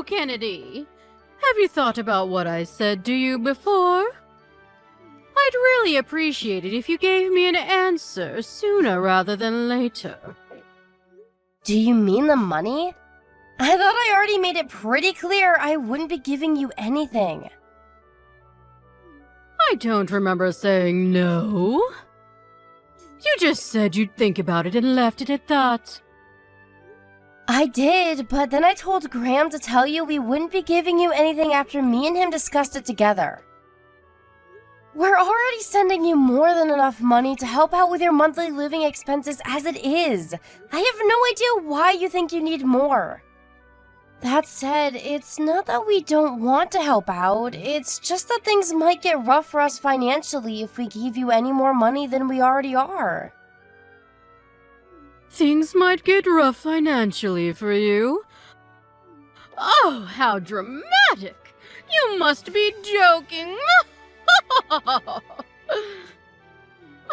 So, Kennedy, have you thought about what I said to you before? I'd really appreciate it if you gave me an answer sooner rather than later. Do you mean the money? I thought I already made it pretty clear I wouldn't be giving you anything. I don't remember saying no. You just said you'd think about it and left it at that. I did, but then I told Graham to tell you we wouldn't be giving you anything after me and him discussed it together. We're already sending you more than enough money to help out with your monthly living expenses as it is. I have no idea why you think you need more. That said, it's not that we don't want to help out, it's just that things might get rough for us financially if we gave you any more money than we already are. Things might get rough financially for you. Oh, how dramatic! You must be joking!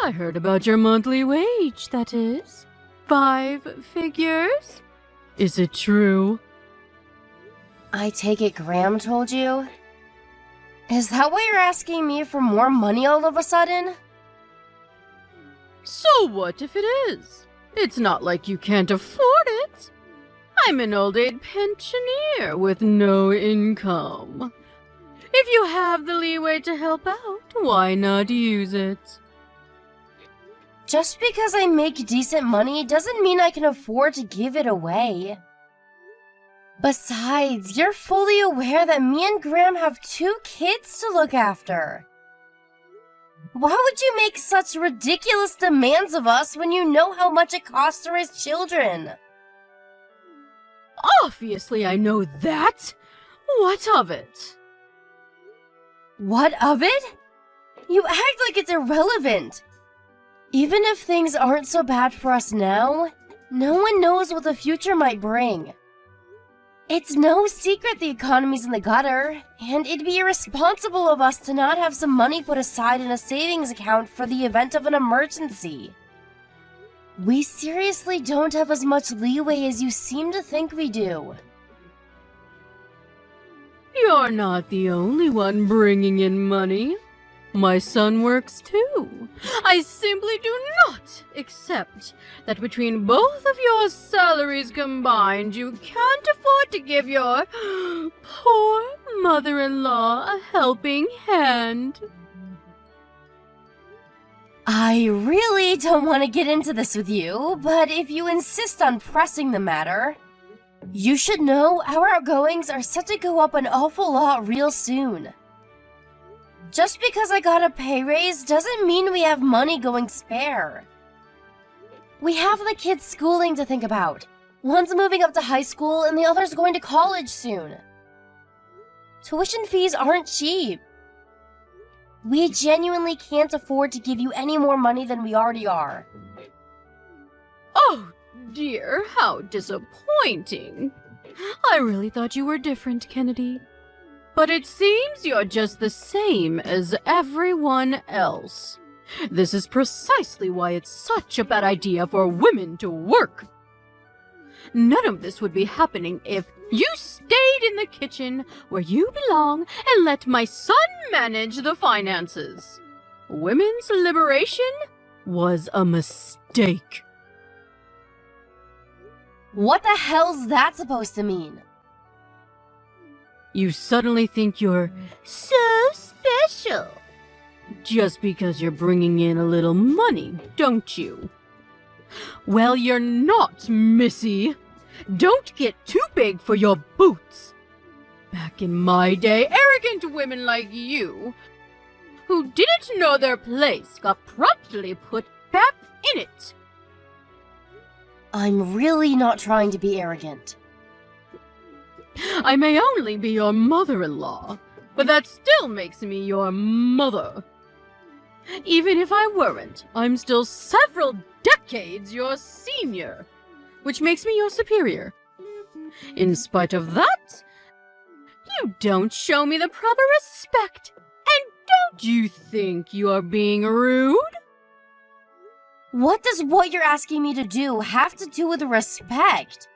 I heard about your monthly wage, that is. 5 figures? Is it true? I take it Graham told you? Is that why you're asking me for more money all of a sudden? So what if it is? It's not like you can't afford it. I'm an old age pensioner with no income. If you have the leeway to help out, why not use it? Just because I make decent money doesn't mean I can afford to give it away. Besides, you're fully aware that me and Graham have 2 kids to look after. Why would you make such ridiculous demands of us when you know how much it costs to raise children? Obviously, I know that. What of it? What of it? You act like it's irrelevant. Even if things aren't so bad for us now, no one knows what the future might bring. It's no secret the economy's in the gutter, and it'd be irresponsible of us to not have some money put aside in a savings account for the event of an emergency. We seriously don't have as much leeway as you seem to think we do. You're not the only one bringing in money. My son works too. I simply do not accept that between both of your salaries combined, you can't afford to give your poor mother-in-law a helping hand. I really don't want to get into this with you, but if you insist on pressing the matter, you should know our outgoings are set to go up an awful lot real soon. Just because I got a pay raise doesn't mean we have money going spare. We have the kids' schooling to think about. One's moving up to high school and the other's going to college soon. Tuition fees aren't cheap. We genuinely can't afford to give you any more money than we already are. Oh dear, how disappointing. I really thought you were different, Kennedy. But it seems you're just the same as everyone else. This is precisely why it's such a bad idea for women to work. None of this would be happening if you stayed in the kitchen where you belong and let my son manage the finances. Women's liberation was a mistake. What the hell's that supposed to mean? You suddenly think you're so special. Just because you're bringing in a little money, don't you? Well, you're not, Missy. Don't get too big for your boots. Back in my day, arrogant women like you, who didn't know their place, got promptly put back in it. I'm really not trying to be arrogant. I may only be your mother-in-law, but that still makes me your mother. Even if I weren't, I'm still several decades your senior, which makes me your superior. In spite of that, you don't show me the proper respect, and don't you think you are being rude? What does what you're asking me to do have to do with respect?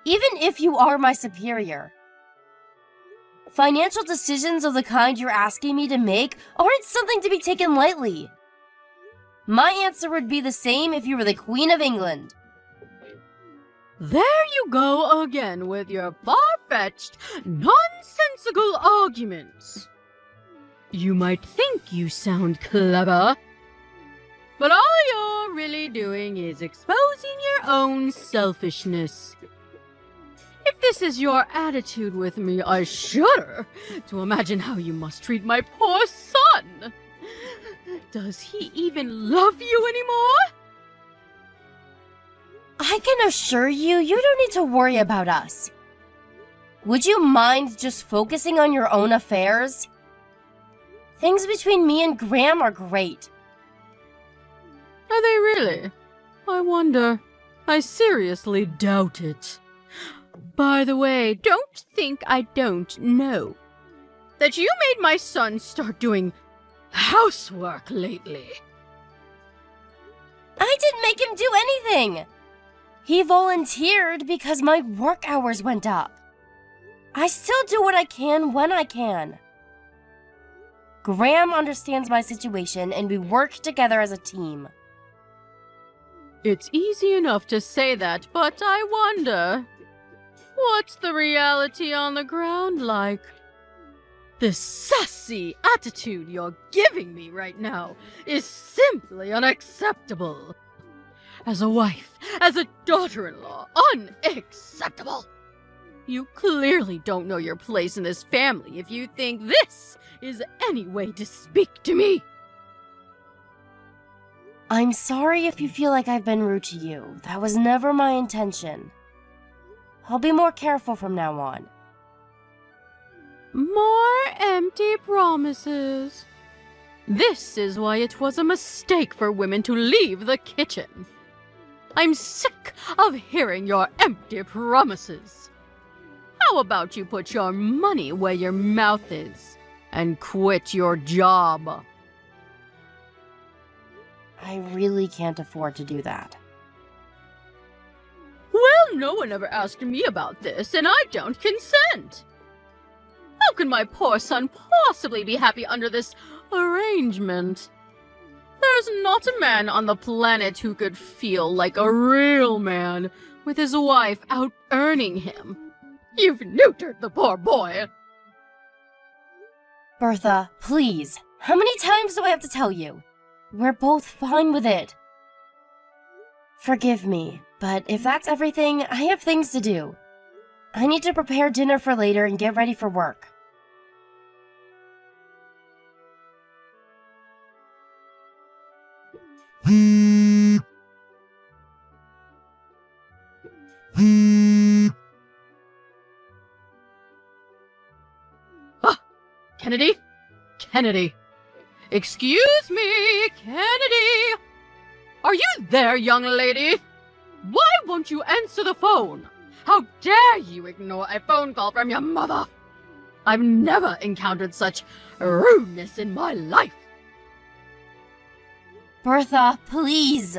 even if you are my superior. Financial decisions of the kind you're asking me to make aren't something to be taken lightly. My answer would be the same if you were the Queen of England. There you go again with your far-fetched, nonsensical arguments. You might think you sound clever, but all you're really doing is exposing your own selfishness. If this is your attitude with me, I shudder to imagine how you must treat my poor son. Does he even love you anymore? I can assure you, you don't need to worry about us. Would you mind just focusing on your own affairs? Things between me and Graham are great. Are they really? I wonder. I seriously doubt it. By the way, don't think I don't know that you made my son start doing housework lately. I didn't make him do anything. He volunteered because my work hours went up. I still do what I can when I can. Graham understands my situation and we work together as a team. It's easy enough to say that, but I wonder, what's the reality on the ground like? This sassy attitude you're giving me right now is simply unacceptable. As a wife, as a daughter-in-law, unacceptable. You clearly don't know your place in this family if you think this is any way to speak to me. I'm sorry if you feel like I've been rude to you. That was never my intention. I'll be more careful from now on. More empty promises. This is why it was a mistake for women to leave the kitchen. I'm sick of hearing your empty promises. How about you put your money where your mouth is and quit your job? I really can't afford to do that. Well, no one ever asked me about this, and I don't consent. How can my poor son possibly be happy under this arrangement? There's not a man on the planet who could feel like a real man with his wife out earning him. You've neutered the poor boy. Bertha, please. How many times do I have to tell you? We're both fine with it. Forgive me, but if that's everything, I have things to do. I need to prepare dinner for later and get ready for work. Kennedy? Kennedy. Excuse me, Kennedy. Are you there, young lady? Why won't you answer the phone? How dare you ignore a phone call from your mother? I've never encountered such rudeness in my life. Bertha, please.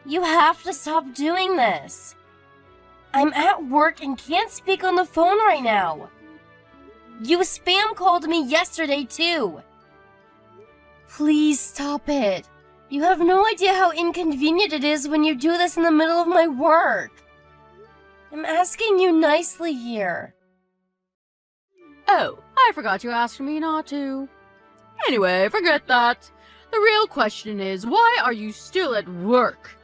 You have to stop doing this. I'm at work and can't speak on the phone right now. You spam called me yesterday, too. Please stop it. You have no idea how inconvenient it is when you do this in the middle of my work. I'm asking you nicely here. Oh, I forgot you asked me not to. Anyway, forget that. The real question is, why are you still at work?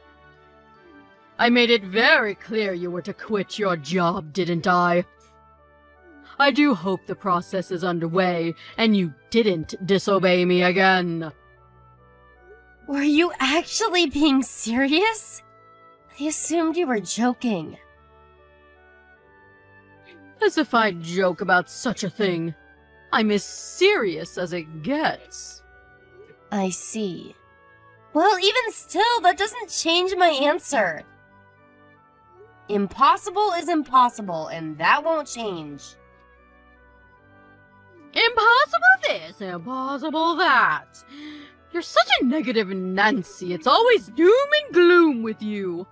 I made it very clear you were to quit your job, didn't I? I do hope the process is underway, and you didn't disobey me again. Were you actually being serious? I assumed you were joking. As if I'd joke about such a thing. I'm as serious as it gets. I see. Well, even still, that doesn't change my answer. Impossible is impossible, and that won't change. Impossible this, impossible that. You're such a negative Nancy. It's always doom and gloom with you.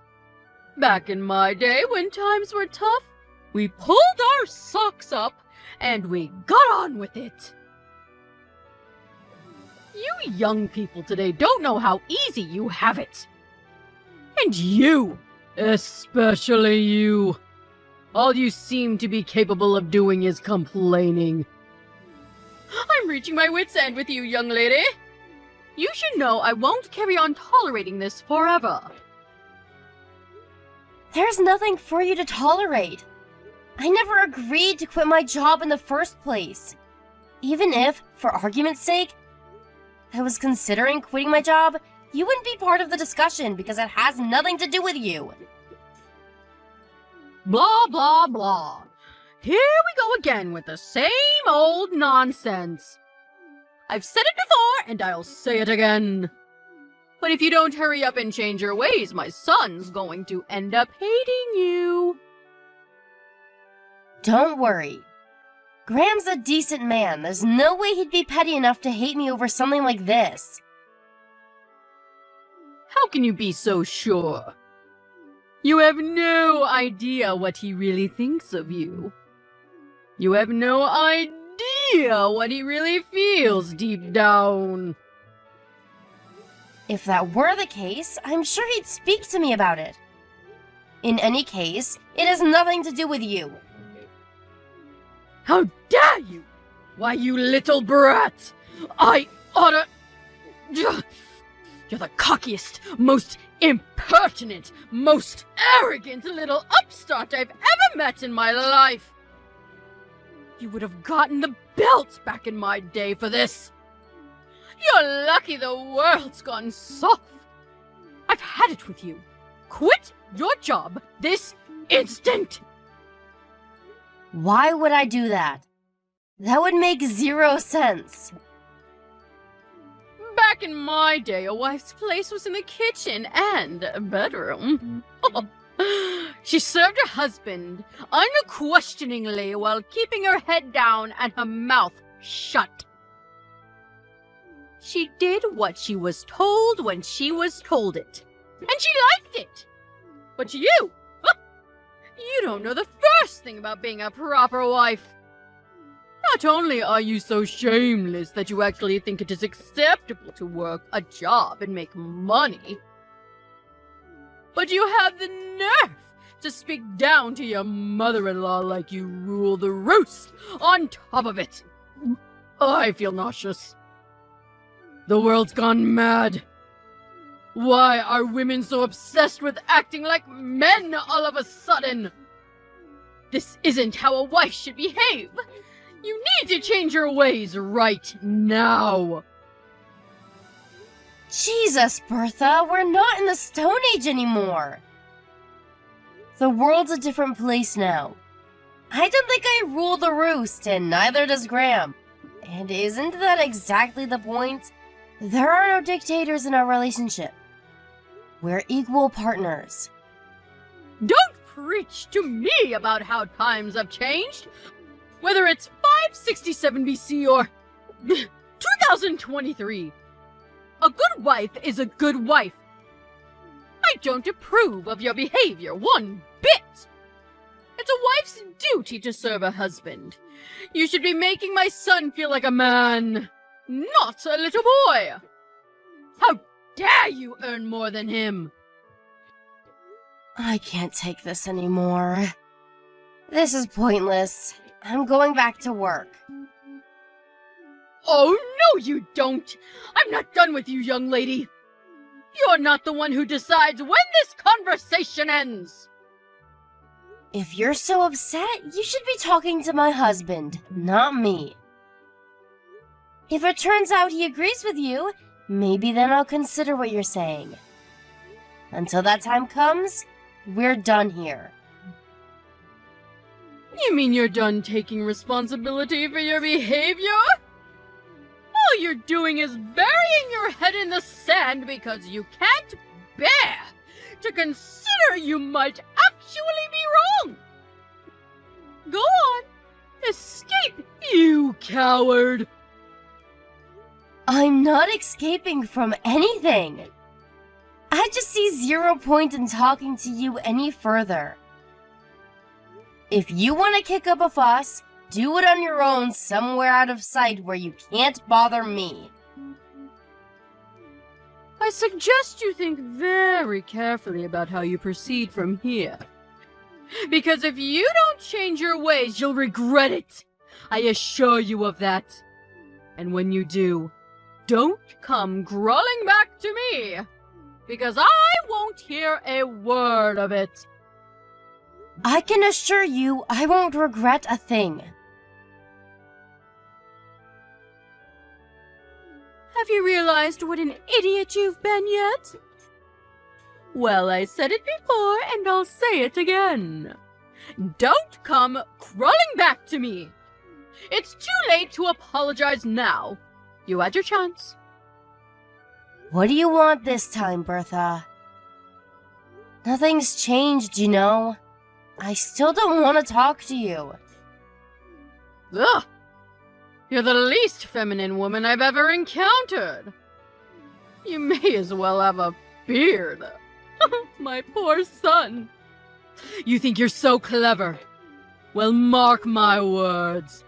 Back in my day, when times were tough, We pulled our socks up, and we got on with it. You young people today don't know how easy you have it. And you, especially you, all you seem to be capable of doing is complaining. I'm reaching my wit's end with you, young lady. You should know I won't carry on tolerating this forever. There's nothing for you to tolerate. I never agreed to quit my job in the first place. Even if, for argument's sake, I was considering quitting my job, you wouldn't be part of the discussion because it has nothing to do with you. Blah, blah, blah. Here we go again with the same old nonsense. I've said it before, and I'll say it again. But if you don't hurry up and change your ways, my son's going to end up hating you. Don't worry. Graham's a decent man. There's no way he'd be petty enough to hate me over something like this. How can you be so sure? You have no idea what he really thinks of you. You have no idea what he really feels deep down. If that were the case, I'm sure he'd speak to me about it. In any case, it has nothing to do with you. How dare you! Why, you little brat! I oughta... You're the cockiest, most impertinent, most arrogant little upstart I've ever met in my life! You would have gotten the belt back in my day for this! You're lucky the world's gone soft! I've had it with you! Quit your job this instant! Why would I do that? That would make 0 sense. Back in my day, a wife's place was in the kitchen and bedroom. She served her husband unquestioningly while keeping her head down and her mouth shut. She did what she was told when she was told it. And she liked it. But you don't know the first thing about being a proper wife. Not only are you so shameless that you actually think it is acceptable to work a job and make money, but you have the nerve to speak down to your mother-in-law like you rule the roost on top of it. I feel nauseous. The world's gone mad. Why are women so obsessed with acting like men all of a sudden? This isn't how a wife should behave. You need to change your ways right now. Jesus, Bertha, we're not in the Stone Age anymore. The world's a different place now. I don't think I rule the roost, and neither does Graham. And isn't that exactly the point? There are no dictators in our relationship. We're equal partners. Don't preach to me about how times have changed. Whether it's 567 BC or 2023. A good wife is a good wife. I don't approve of your behavior one bit. It's a wife's duty to serve a husband. You should be making my son feel like a man, not a little boy. How dare you earn more than him? I can't take this anymore. This is pointless. I'm going back to work. Oh, no you don't! I'm not done with you, young lady. You're not the one who decides when this conversation ends. If you're so upset, you should be talking to my husband, not me. If it turns out he agrees with you, maybe then I'll consider what you're saying. Until that time comes, we're done here. You mean you're done taking responsibility for your behavior? All you're doing is burying your head in the sand because you can't bear to consider you might actually be wrong. Go on, escape, you coward. I'm not escaping from anything. I just see 0 point in talking to you any further. If you want to kick up a fuss, do it on your own somewhere out of sight where you can't bother me. I suggest you think very carefully about how you proceed from here. Because if you don't change your ways, you'll regret it. I assure you of that. And when you do, don't come crawling back to me. Because I won't hear a word of it. I can assure you I won't regret a thing. Have you realized what an idiot you've been yet? Well, I said it before, and I'll say it again. Don't come crawling back to me. It's too late to apologize now. You had your chance. What do you want this time, Bertha? Nothing's changed, you know. I still don't want to talk to you. Ugh! You're the least feminine woman I've ever encountered. You may as well have a beard. My poor son. You think you're so clever? Well, mark my words.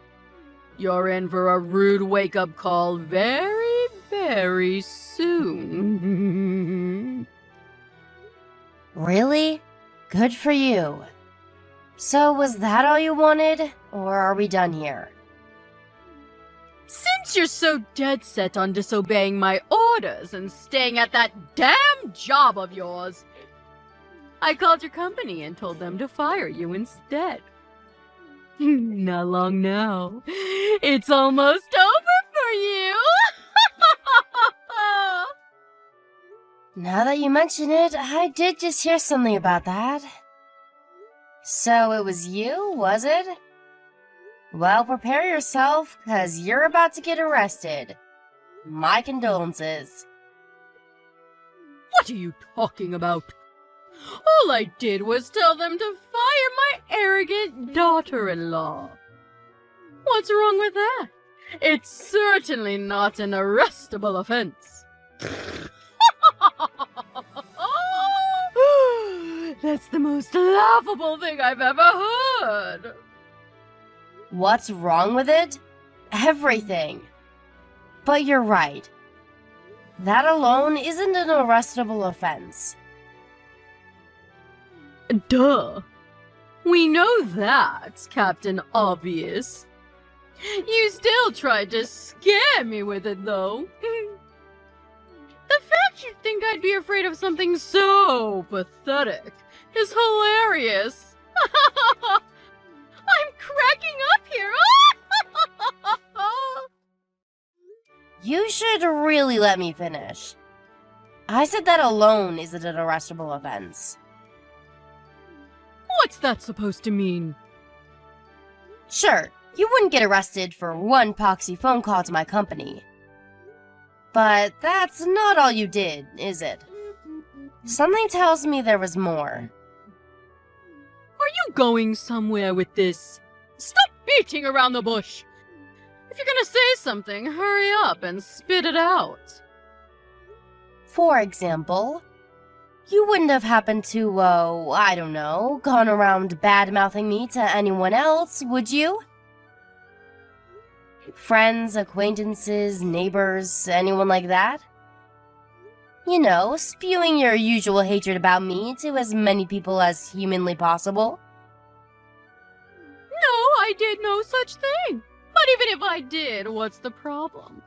You're in for a rude wake-up call very, very soon. Really? Good for you. So was that all you wanted, or are we done here? Since you're so dead set on disobeying my orders and staying at that damn job of yours, I called your company and told them to fire you instead. Not long now. It's almost over for you. Now that you mention it, I did just hear something about that. So it was you, was it? Well, prepare yourself, 'cause you're about to get arrested. My condolences. What are you talking about? All I did was tell them to fire my arrogant daughter-in-law. What's wrong with that? It's certainly not an arrestable offense. That's the most laughable thing I've ever heard. What's wrong with it? Everything. But you're right. That alone isn't an arrestable offense. Duh. We know that, Captain Obvious. You still tried to scare me with it, though. The fact you think I'd be afraid of something so pathetic is hilarious. I'm cracking up here. You should really let me finish. I said that alone isn't an arrestable offense. What's that supposed to mean? Sure, you wouldn't get arrested for one poxy phone call to my company. But that's not all you did, is it? Something tells me there was more. Are you going somewhere with this? Stop beating around the bush. If you're gonna say something, hurry up and spit it out. For example, you wouldn't have happened to, I don't know, gone around bad-mouthing me to anyone else, would you? Friends, acquaintances, neighbors, anyone like that? You know, spewing your usual hatred about me to as many people as humanly possible. No, I did no such thing. But even if I did, what's the problem?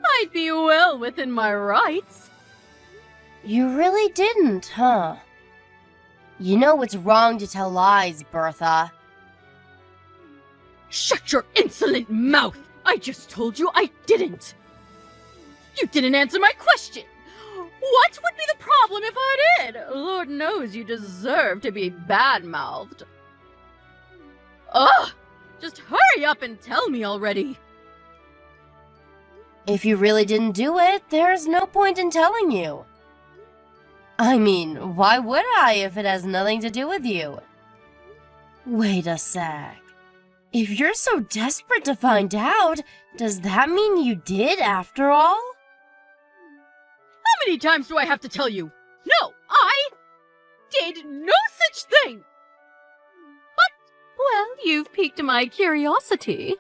I'd be well within my rights. You really didn't, huh? You know it's wrong to tell lies, Bertha. Shut your insolent mouth! I just told you I didn't! You didn't answer my question! What would be the problem if I did? Lord knows you deserve to be bad-mouthed. Ugh! Just hurry up and tell me already! If you really didn't do it, there's no point in telling you. I mean, why would I if it has nothing to do with you? Wait a sec. If you're so desperate to find out, does that mean you did after all? How many times do I have to tell you? No, I did no such thing! you've piqued my curiosity.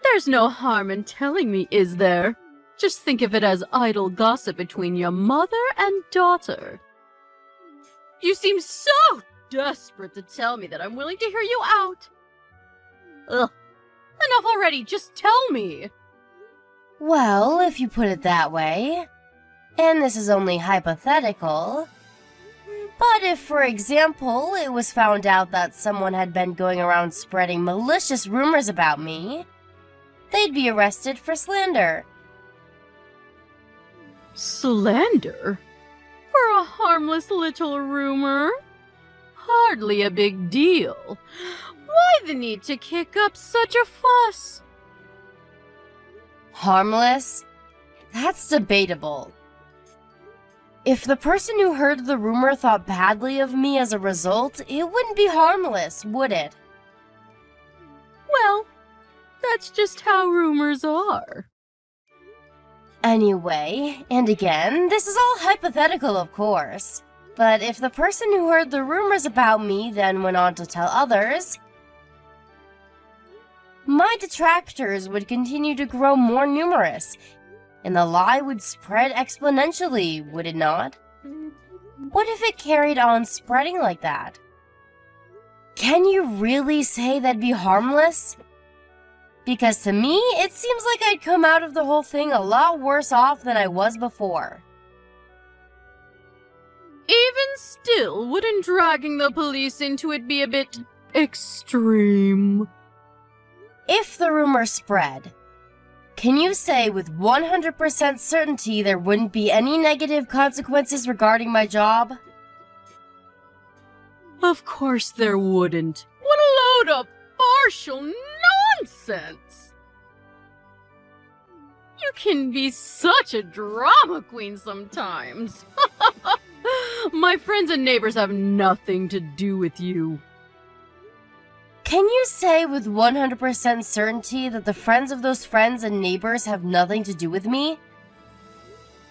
There's no harm in telling me, is there? Just think of it as idle gossip between your mother and daughter. You seem so desperate to tell me that I'm willing to hear you out. Ugh. Enough already, just tell me. Well, if you put it that way, and this is only hypothetical, but if, for example, it was found out that someone had been going around spreading malicious rumors about me, they'd be arrested for slander. Slander? For a harmless little rumor? Hardly a big deal. Why the need to kick up such a fuss? Harmless? That's debatable. If the person who heard the rumor thought badly of me as a result, it wouldn't be harmless, would it? Well, that's just how rumors are. Anyway, and again, this is all hypothetical, of course. But if the person who heard the rumors about me then went on to tell others, my detractors would continue to grow more numerous, and the lie would spread exponentially, would it not? What if it carried on spreading like that? Can you really say that'd be harmless? Because to me, it seems like I'd come out of the whole thing a lot worse off than I was before. Even still, wouldn't dragging the police into it be a bit extreme? If the rumor spread, can you say with 100% certainty there wouldn't be any negative consequences regarding my job? Of course there wouldn't. What a load of partial nonsense! You can be such a drama queen sometimes. My friends and neighbors have nothing to do with you. Can you say with 100% certainty that the friends of those friends and neighbors have nothing to do with me?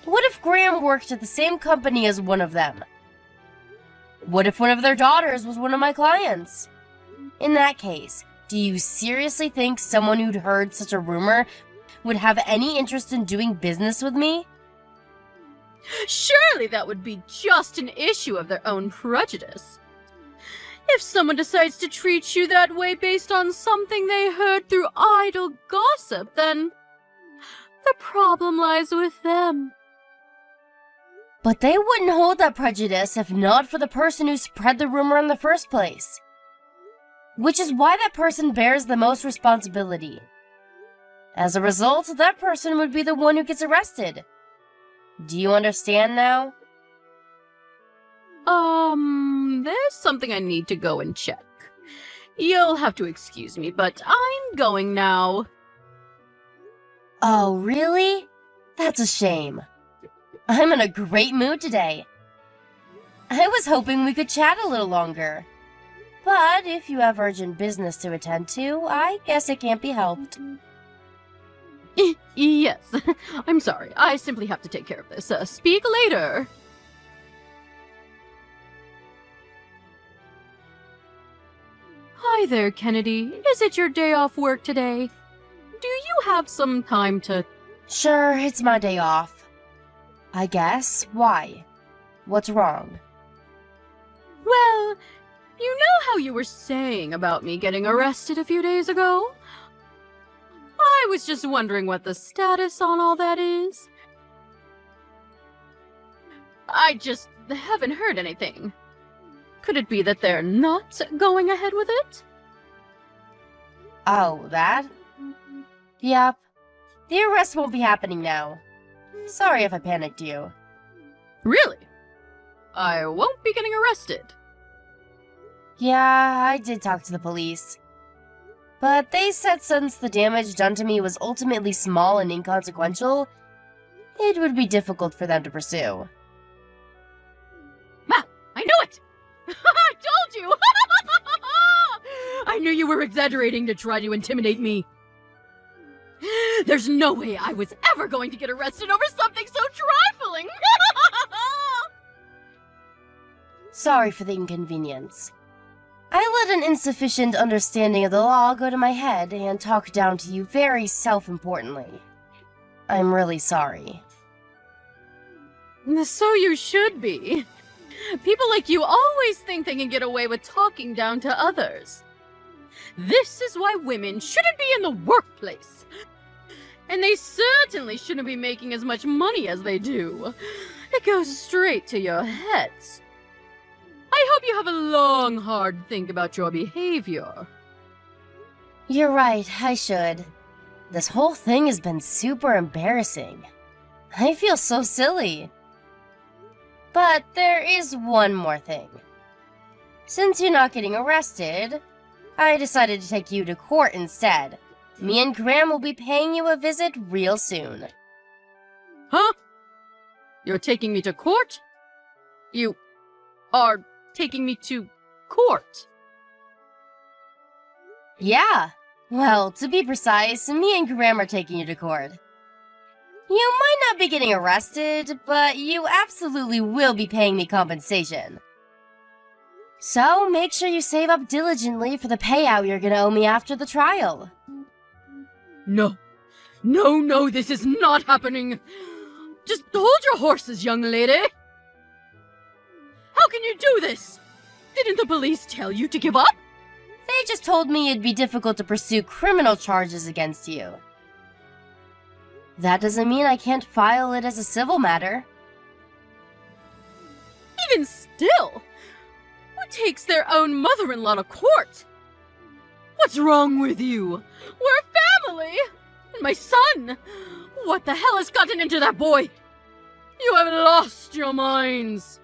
What if Graham worked at the same company as one of them? What if one of their daughters was one of my clients? In that case, do you seriously think someone who'd heard such a rumor would have any interest in doing business with me? Surely that would be just an issue of their own prejudice. If someone decides to treat you that way based on something they heard through idle gossip, then the problem lies with them. But they wouldn't hold that prejudice if not for the person who spread the rumor in the first place. Which is why that person bears the most responsibility. As a result, that person would be the one who gets arrested. Do you understand now? There's something I need to go and check. You'll have to excuse me, but I'm going now. Oh, really? That's a shame. I'm in a great mood today. I was hoping we could chat a little longer. But if you have urgent business to attend to, I guess it can't be helped. Yes, I'm sorry. I simply have to take care of this. Speak later. Hi there, Kennedy. Is it your day off work today? Do you have some time to... Sure, it's my day off. I guess. Why? What's wrong? Well, you know how you were saying about me getting arrested a few days ago? I was just wondering what the status on all that is. I just haven't heard anything. Could it be that they're not going ahead with it? Oh, that? Yep. The arrest won't be happening now. Sorry if I panicked you. Really? I won't be getting arrested. Yeah, I did talk to the police. But they said since the damage done to me was ultimately small and inconsequential, it would be difficult for them to pursue. Ah, I knew it! I told you! I knew you were exaggerating to try to intimidate me. There's no way I was ever going to get arrested over something so trifling! Sorry for the inconvenience. I let an insufficient understanding of the law go to my head and talk down to you very self-importantly. I'm really sorry. So you should be. People like you always think they can get away with talking down to others. This is why women shouldn't be in the workplace. And they certainly shouldn't be making as much money as they do. It goes straight to your heads. I hope you have a long, hard think about your behavior. You're right, I should. This whole thing has been super embarrassing. I feel so silly. But there is one more thing. Since you're not getting arrested, I decided to take you to court instead. Me and Graham will be paying you a visit real soon. Huh? You're taking me to court? You are taking me to court? Yeah. Well, to be precise, me and Graham are taking you to court. You might not be getting arrested, but you absolutely will be paying me compensation. So, make sure you save up diligently for the payout you're gonna owe me after the trial. No. No, this is not happening. Just hold your horses, young lady. How can you do this? Didn't the police tell you to give up? They just told me it'd be difficult to pursue criminal charges against you. That doesn't mean I can't file it as a civil matter. Even still, who takes their own mother-in-law to court? What's wrong with you? We're a family! And my son! What the hell has gotten into that boy? You have lost your minds!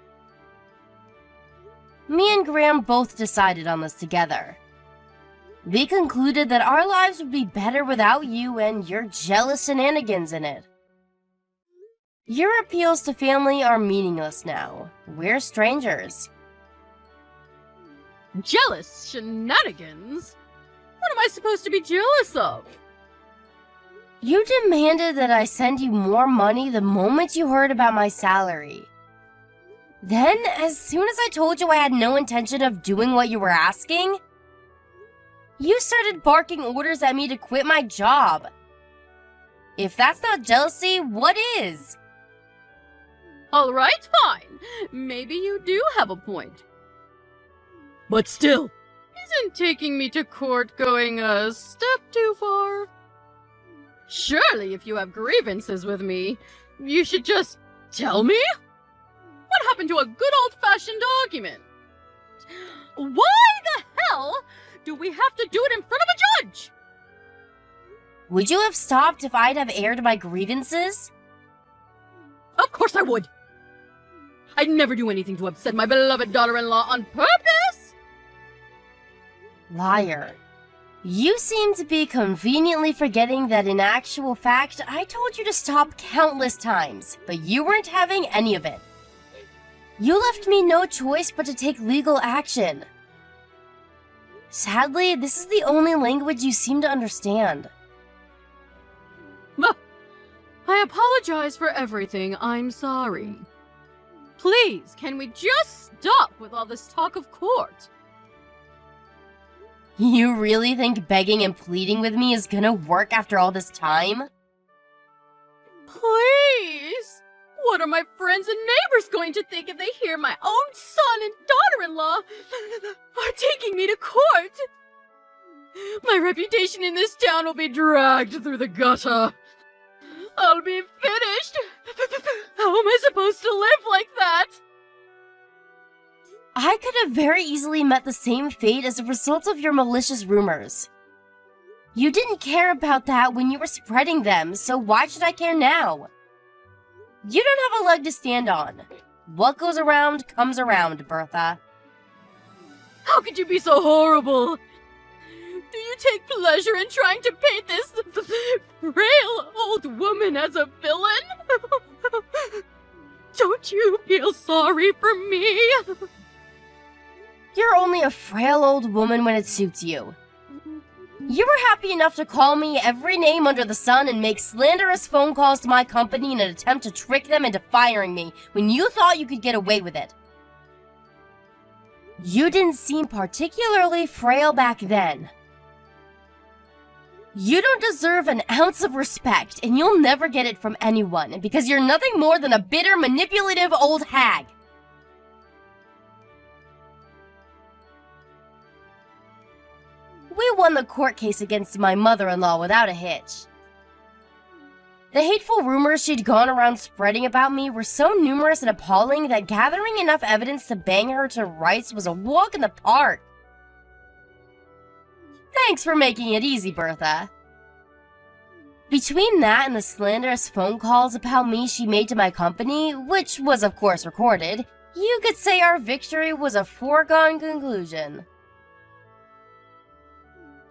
Me and Graham both decided on this together. We concluded that our lives would be better without you and your jealous shenanigans in it. Your appeals to family are meaningless now. We're strangers. Jealous shenanigans? What am I supposed to be jealous of? You demanded that I send you more money the moment you heard about my salary. Then, as soon as I told you I had no intention of doing what you were asking, you started barking orders at me to quit my job. If that's not jealousy, what is? Alright, fine. Maybe you do have a point. But still, isn't taking me to court going a step too far? Surely if you have grievances with me, you should just tell me? What happened to a good old-fashioned argument? Why the hell do we have to do it in front of a judge? Would you have stopped if I'd have aired my grievances? Of course I would. I'd never do anything to upset my beloved daughter-in-law on purpose. Liar. You seem to be conveniently forgetting that in actual fact, I told you to stop countless times, but you weren't having any of it. You left me no choice but to take legal action. Sadly, this is the only language you seem to understand. I apologize for everything. I'm sorry. Please, can we just stop with all this talk of court? You really think begging and pleading with me is gonna work after all this time? Please! What are my friends and neighbors going to think if they hear my own son and daughter-in-law are taking me to court? My reputation in this town will be dragged through the gutter. I'll be finished. How am I supposed to live like that? I could have very easily met the same fate as a result of your malicious rumors. You didn't care about that when you were spreading them, so why should I care now? You don't have a leg to stand on. What goes around comes around, Bertha. How could you be so horrible? Do you take pleasure in trying to paint this frail old woman as a villain? Don't you feel sorry for me? You're only a frail old woman when it suits you. You were happy enough to call me every name under the sun and make slanderous phone calls to my company in an attempt to trick them into firing me when you thought you could get away with it. You didn't seem particularly frail back then. You don't deserve an ounce of respect, and you'll never get it from anyone because you're nothing more than a bitter, manipulative old hag. We won the court case against my mother-in-law without a hitch. The hateful rumors she'd gone around spreading about me were so numerous and appalling that gathering enough evidence to bang her to rights was a walk in the park. Thanks for making it easy, Bertha. Between that and the slanderous phone calls about me she made to my company, which was of course recorded, you could say our victory was a foregone conclusion.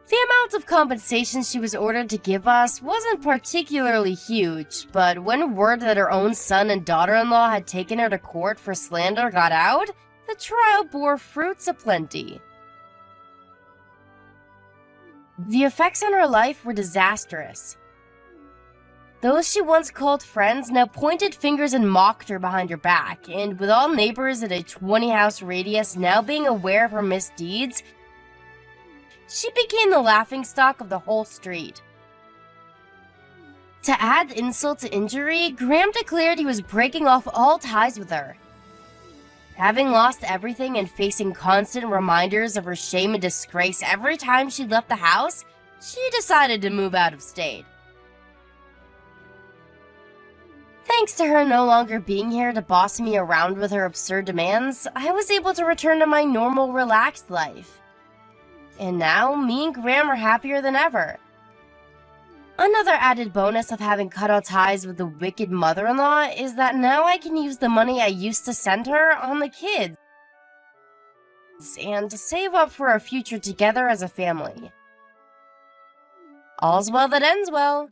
The amount of compensation she was ordered to give us wasn't particularly huge, but when word that her own son and daughter-in-law had taken her to court for slander got out, the trial bore fruits aplenty. The effects on her life were disastrous. Those she once called friends now pointed fingers and mocked her behind her back, and with all neighbors at a 20-house radius now being aware of her misdeeds, she became the laughingstock of the whole street. To add insult to injury, Graham declared he was breaking off all ties with her. Having lost everything and facing constant reminders of her shame and disgrace every time she left the house, she decided to move out of state. Thanks to her no longer being here to boss me around with her absurd demands, I was able to return to my normal, relaxed life. And now, me and Graham are happier than ever. Another added bonus of having cut all ties with the wicked mother-in-law is that now I can use the money I used to send her on the kids and to save up for our future together as a family. All's well that ends well.